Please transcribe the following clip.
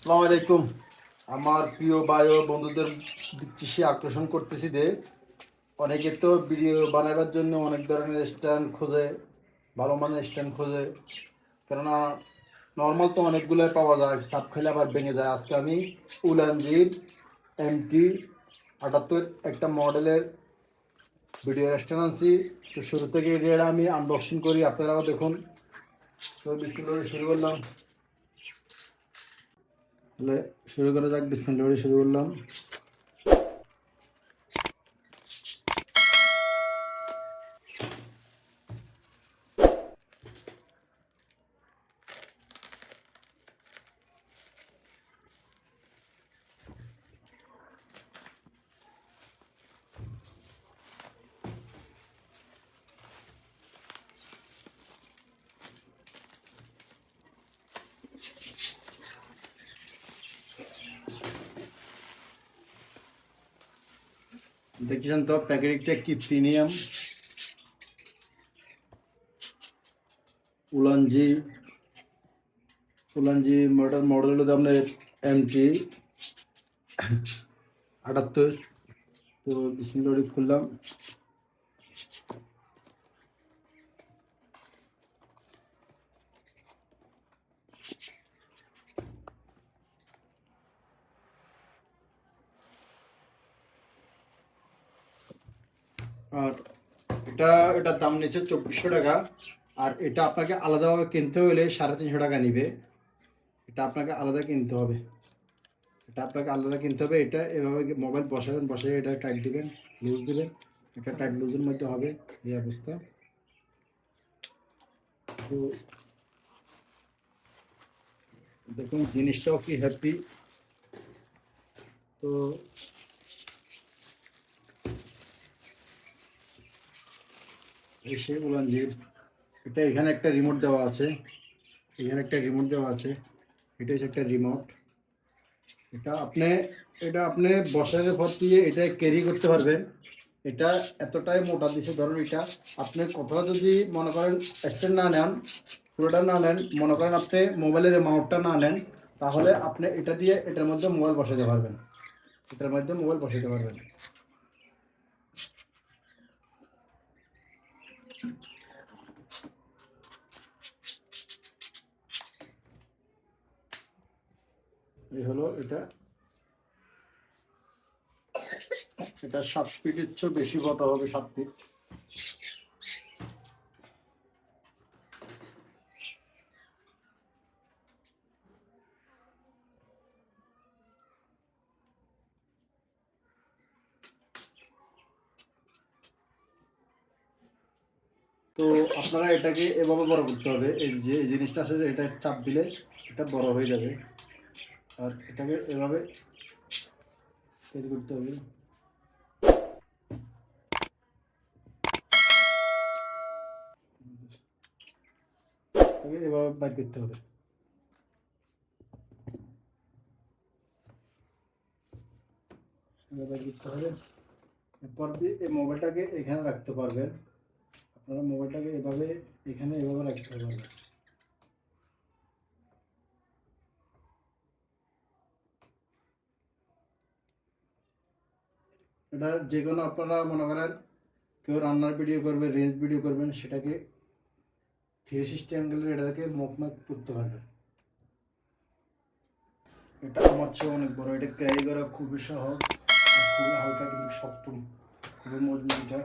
আসসালামু আলাইকুম। আমার প্রিয় ভাই ও বন্ধুদের দৃষ্টি আকর্ষণ করতেছি যে অনেকে তো ভিডিও বানাবার জন্য অনেক ধরনের স্ট্যান্ড খোঁজে, ভালো মানের স্ট্যান্ড খোঁজে। কেননা নর্মাল তো অনেকগুলো পাওয়া যায়, চাপ খেলে আবার ভেঙে যায়। আজকে আমি উলানজির MT78 একটা মডেলের ভিডিও স্ট্যান্ড আনছি। তো শুরু থেকে এটা আমি আনবক্সিং করি, আপনারাও দেখুন। তো বিস্কুট শুরু করলাম, তাহলে শুরু করা যাক। বিসমিল্লাহ শুরু করলাম। দেখছেন তো প্যাকেটটা কি প্রিমিয়াম উলানজি মডেল হলো আপনার MT78। তো বিসমিল্লাহ খুললাম। আর এটার দাম নিচ্ছে 2400 টাকা। আর এটা আপনাকে আলাদাভাবে কিনতে হলে 350 টাকা নিবে। এটা আপনাকে আলাদা কিনতে হবে। এটা এভাবে মোবাইল বসাবেন, বসে এটা টাইট দিবেন, লুজ দিবেন। এটা টাইট লুজের মধ্যে হবে এই অবস্থা। তো দেখুন জিনিসটাও কি হ্যাপি। তো সেই উলানজির এটা এখানে একটা রিমোট দেওয়া আছে, এটা হচ্ছে একটা রিমোট। এটা আপনি বসানোর পর দিয়ে এটা ক্যারি করতে পারবেন। এটা এতটাই মোটা দিছে, ধরুন এটা আপনি কোথাও যদি মনে করেন স্ট্যান্ড না নেন, পুরোটা না নেন, মনে করেন আপনি মোবাইলের মাউন্টটা না নেন, তাহলে আপনি এটা দিয়ে এটার মধ্যে মোবাইল বসাতে পারবেন। এই হলো এটা 7 ফিটের চেয়ে বেশি বড় হবে, 7 ফিট। তো আপনারা এটাকে এভাবে বড় করতে হবে। এই যে এই জিনিসটা আছে, এটা চাপ দিলে এটা বড় হয়ে যাবে। আর এটাকে এভাবে তৈরি করতে হবে, এভাবে বাইর করতে হবে। এরপর দিয়ে এই মোবাইলটাকে এখানে রাখতে পারবেন। আপনারা মোবাইলটাকে এভাবে এভাবে রাখতে পারবেন। এটা যে কোনো আপনারা মনে করেন কেউ রান্নার ভিডিও করবেন, রেঞ্জ ভিডিও করবেন, সেটাকে 360 অ্যাঙ্গেলের এটাকে মুভমেন্ট করতে পারবেন। এটা আমার চেয়ে অনেক বড়। এটা ক্যারি করা খুবই সহজ, খুবই হালকা কিন্তু শক্ত, খুবই মজবুত এটা।